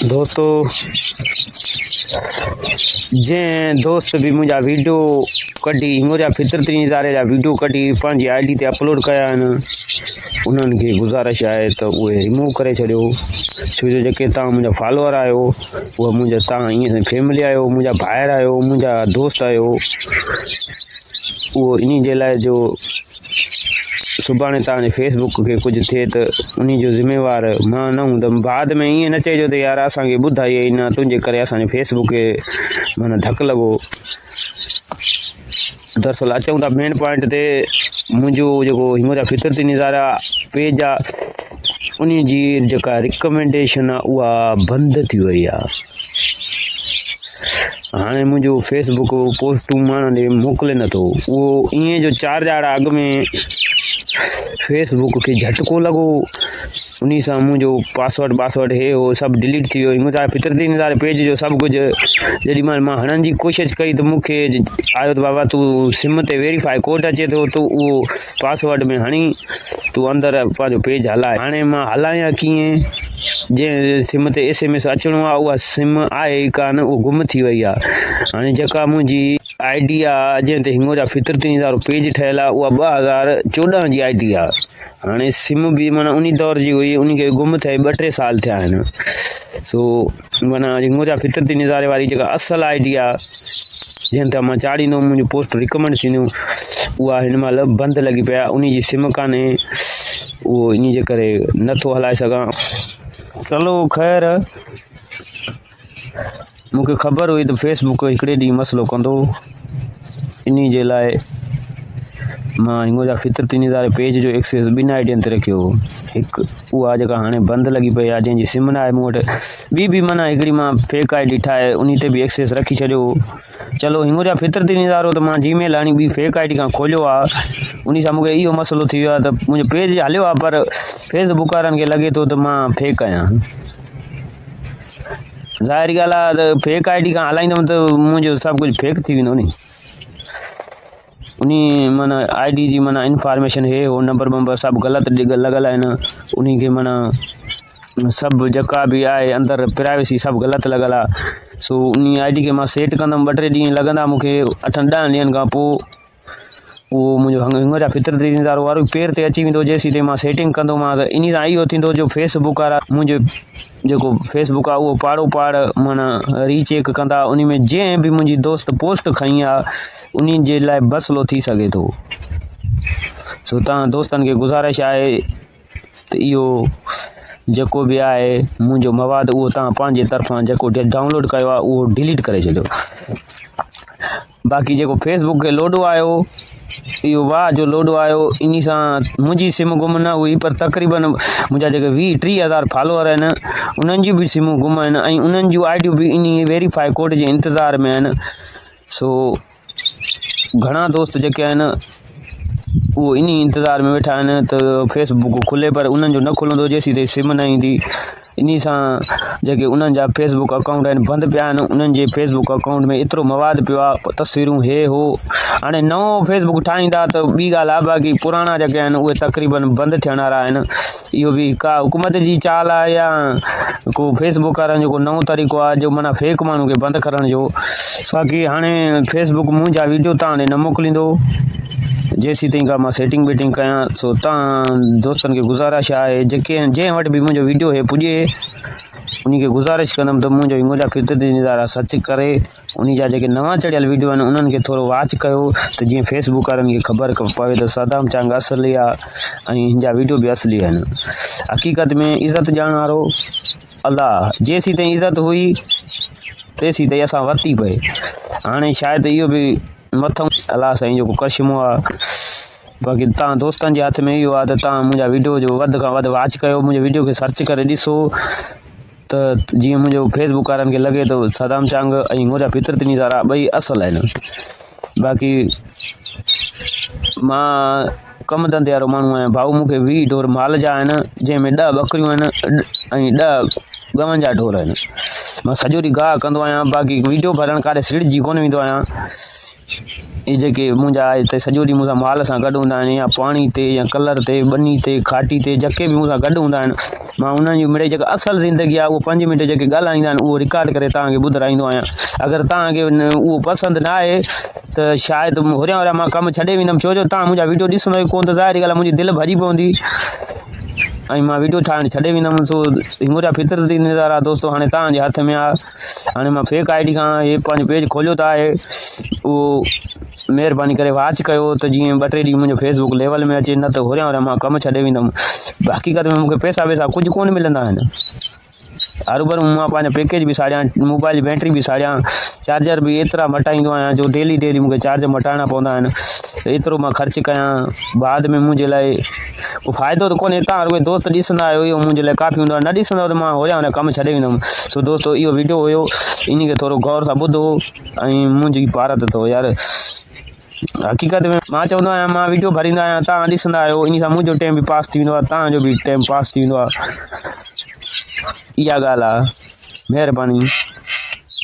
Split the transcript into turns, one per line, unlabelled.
दोस्तों जे दोस्त भी मुझा वीडियो कढी मुझा फितरती नज़ारे जा वीडियो कढी पंहिंजी आईडी ते अपलोड कया आहिनि उन्हनि खे गुज़ारिश आहे त उहे रिमूव करे छॾियो छो जो जेके तव्हां मुंहिंजा फॉलोअर आहियो उहे मुंहिंजा तव्हां ईअं फैमिली आहियो मुंहिंजा भाइर आहियो मुंहिंजा दोस्त आहियो उहो इन जे लाइ जो सुभाणे तव्हांजे फेसबुक खे कुझु थिए त उन जो ज़िम्मेवार मां न हूंदुमि बाद में ईअं न चइजो त यार असांखे ॿुधाई न तुंहिंजे करे असांजे फेसबुक खे माना धकु लॻो। दरअसल अचूं था मेन पॉइंट ते मुंहिंजो जेको मुंहिंजा फितरती नज़ारा पेज आहे उन जी जेका रिकमेंडेशन आहे उहा बंदि थी वई आहे। हाणे मुंहिंजो फेसबुक पोस्टूं माण्हुनि ॾे मोकिले नथो उहो ईअं जो 4 ॼाड़ा अॻु में फेसबुक खे झटको लॻो उन सां मुंहिंजो पासवर्ड हे हो सभु डिलीट थी वियो। मुंहिंजा फितरती नज़ारे पेज जो सभु कुझु जेॾी महिल मां हणण जी कोशिशि कई त मूंखे आयो त बाबा तूं सिम ते वेरीफाई कोड अचे थो तूं उहो पासवर्ड में हणी तूं अंदरि पंहिंजो पेज हलाए। हाणे मां हलायां कीअं जंहिं सिम ते SMS अचिणो आहे उहा सिम आहे ई कान उहा गुम थी वई आहे। हाणे जेका मुंहिंजी आईडी आहे जंहिं ते हिंगोजा फितरती नज़ारो पेज ठहियलु आहे उहा 2014 जी आईडी आहे। हाणे सिम बि माना उन दौर जी हुई उनखे गुम थिए 2-3 साल थिया आहिनि। सो माना हिंगोजा फितरती नज़ारे वारी जेका असुल आईडी आहे जंहिं ते मां चाढ़ींदुमि मुंहिंजो पोस्ट रिकमेंड थींदियूं उहा हिन महिल बंदि लॻी पिया उन जी सिम कान्हे उहो इन जे करे नथो हलाए सघां। चलो ख़ैर मूंखे ख़बर हुई त फेसबुक हिकिड़े ॾींहुं मसइलो कंदो इन जे लाइ मां हिंगोजा फितरती नज़ारे पेज जो एक्सेस 2 आईडियुनि ते रखियो। हिकु उहा जेका हाणे बंदि लॻी पई आहे जंहिंजी सिम न आहे मूं वटि ॿी माना हिकिड़ी मां फेक आईडी ठाहे उन ते बि एक्सेस रखी छॾियो। चलो हिंगोजा फितरती नज़ारो त मां जीमेल हाणे ॿी फेक आईडी खां खोलियो आहे उन सां मूंखे इहो मसइलो थी वियो आहे त मुंहिंजो पेज हलियो आहे पर फेसबुक वारनि खे लॻे थो त मां फेक आहियां। ज़ाहिरी ॻाल्हि आहे त फेक आईडी खां हलाईंदुमि त मुंहिंजो सभु कुझु फेक थी वेंदो नी उन माना आईडी जी माना इंफॉर्मेशन हे हो नंबर सभु ग़लति लॻल आहिनि उन खे माना सभु जेका बि आहे अंदरि प्राइवेसी सभु ग़लति लॻल आहे। सो उन आईडी खे मां सेट कंदुमि 2-3 ॾींहं लॻंदा मूंखे 8-10 ॾींहंनि खां पोइ उहो मुंहिंजो हिंगोजा फितरती नज़ारो वारो पेर ते अची वेंदो जेसीं ताईं मां सेटिंग कंदोमांसि। इन सां इहो थींदो जो फेसबुक वारा मुंहिंजो जेको फेसबुक आहे उहो पाड़ माना रीचेक कंदा उन में जंहिं बि मुंहिंजी दोस्त पोस्ट खई आहे उन जे लाइ मसइलो थी सघे थो। सो तव्हां दोस्तनि खे गुज़ारिश आहे त इहो जेको बि आहे मुंहिंजो मवाद उहो तव्हां पंहिंजे तरफ़ां जेको डाउनलोड कयो आहे उहो डिलीट करे छॾियो। बाक़ी जेको फेसबुक खे लोडो आयो इहो वाह जो लोडो आयो इन सां मुंहिंजी सिम गुम न हुई पर तक़रीबन मुंहिंजा जेके 20-30 हज़ार फॉलोअर आहिनि उन्हनि जी बि सिमूं गुम आहिनि ऐं उन्हनि जूं आईडियूं बि इन वेरीफाई कोड जे इंतज़ार में आहिनि। सो घणा दोस्त जेके आहिनि उहो इन इंतज़ार में वेठा आहिनि त फेसबुक खुले पर उन्हनि जो न खुलंदो जेसीं ताईं सिम न ईंदी। इन सां जेके उन्हनि जा फेसबुक अकाउंट आहिनि बंदि पिया आहिनि उन्हनि जे फेसबुक अकाउंट में एतिरो मवाद पियो आहे तस्वीरूं हे हो। हाणे नओं फेसबुक ठाहींदा त ॿी ॻाल्हि आहे बाक़ी पुराणा जेके आहिनि उहे तक़रीबन बंदि थियण वारा आहिनि। इहो बि का हुकूमत जी चाल आहे या को फेसबुक वारनि जो को नओं तरीक़ो आहे जो माना फेक माण्हू खे बंदि करण जो। बाक़ी हाणे फेसबुक मुंहिंजा वीडियो तव्हां ॾे न मोकिलींदो जेसीं ताईं खां मां सेटिंग वेटिंग कयां। सो तव्हां दोस्तनि खे गुज़ारिश आहे जंहिं वटि बि मुंहिंजो वीडियो हे पुॼे उनखे गुज़ारिश कंदुमि त मुंहिंजो हिंगोजा फितरती नज़ारा सर्च करे उन जा जेके नवां चढ़ियल वीडियो आहिनि उन्हनि खे थोरो वॉच कयो त जीअं फेसबुक वारनि खे ख़बर पवे त सदाम चांग असली आहे ऐं हिन जा वीडियो बि असली आहिनि। हक़ीक़त में इज़त ॼाण वारो अलाह जेसीं ताईं इज़त हुई तेसीं ताईं असां वरिती पए। हाणे शायदि इहो बि मथां अलाह साईं जेको कशमो आहे। बाक़ी तव्हां दोस्तनि जे हथ में इहो आहे त तव्हां मुंहिंजा वीडियो जो वधि खां वधि वॉच कयो मुंहिंजे वीडियो खे सर्च करे ॾिसो त जीअं मुंहिंजो फेसबुक वारनि खे लॻे थो सदाम चांग ऐं हिंगोजा फितरती नज़ारा ॿई असुल आहिनि। बाक़ी मां कमु धंधे वारो माण्हू आहियां भाऊ मूंखे 20 ढोर माल जा आहिनि जंहिंमें 10 ॿकरियूं आहिनि ऐं 10 गवनि जा ढोर आहिनि। मां सॼो ॾींहुं गाह कंदो आहियां बाक़ी वीडियो भरणु काॾे सिड़जी कोन वेंदो आहियां। ये जेके मुंहिंजा हिते सॼो ॾींहुं मूंसां माल सां गॾु हूंदा आहिनि, या पाणी ते या कलर ते बनी ते खाटी ते जेके बि मूंसां गॾु हूंदा आहिनि, मां उन्हनि जी मिड़ई जेका असुलु ज़िंदगी आहे उहो 5 मिंट जेके ॻाल्हाईंदा आहिनि उहो रिकॉर्ड करे तव्हांखे ॿुधाईंदो आहियां। अगरि तव्हांखे उहो पसंदि न आहे त शायदि हुरियां मां कमु छॾे वेंदुमि, छो जो तव्हां मुंहिंजा वीडियो ॾिसंदो कोन त ज़ाहिरी ॻाल्हि आहे मुंहिंजी दिलि भॼी पवंदी ऐं मां वीडियो ठाहिणु छॾे वेंदुमि। सो मुंहिंजा फितरती नज़ारा दोस्तो हाणे तव्हांजे हथ में आहे। हाणे मां फेक आई डी खां हे पंहिंजो पेज खोलियो त आहे, उहो महिरबानी करे वॉच कयो त जीअं 2-3 ॾींहं मुंहिंजो फेसबुक लेवल में अचे, न त हुरियां मां कमु छॾे वेंदुमि। हक़ीक़त में मूंखे पैसा वैसा कुझु कोन मिलंदा आहिनि। हरू भरू मां पंहिंजा पैकेज बि साड़ियां, मोबाइल जी बैटरी बि साड़ियां, चार्जर बि एतिरा मटाईंदो आहियां जो डेली मूंखे चार्ज मटाइणा पवंदा आहिनि। एतिरो मां ख़र्चु कयां, बाद में मुंहिंजे लाइ को फ़ाइदो त कोन्हे। तव्हां रुॻो दोस्त ॾिसंदा आहियो, इहो मुंहिंजे लाइ काफ़ी हूंदो आहे, न ॾिसंदव त मां हुरियां हुन कमु छॾे वेंदुमि। सो दोस्तो इहो वीडियो हुयो, इन खे थोरो गौर सां ॿुधो ऐं मुंहिंजी भारत अथव यार। हक़ीक़त में मां चवंदो आहियां, मां वीडियो भरींदो आहियां, तव्हां ॾिसंदा आहियो, इन सां मुंहिंजो टाइम बि पास थी वेंदो आहे, तव्हांजो बि टाइम पास थी वेंदो आहे। इहा ॻाल्हि आहे, महिरबानी।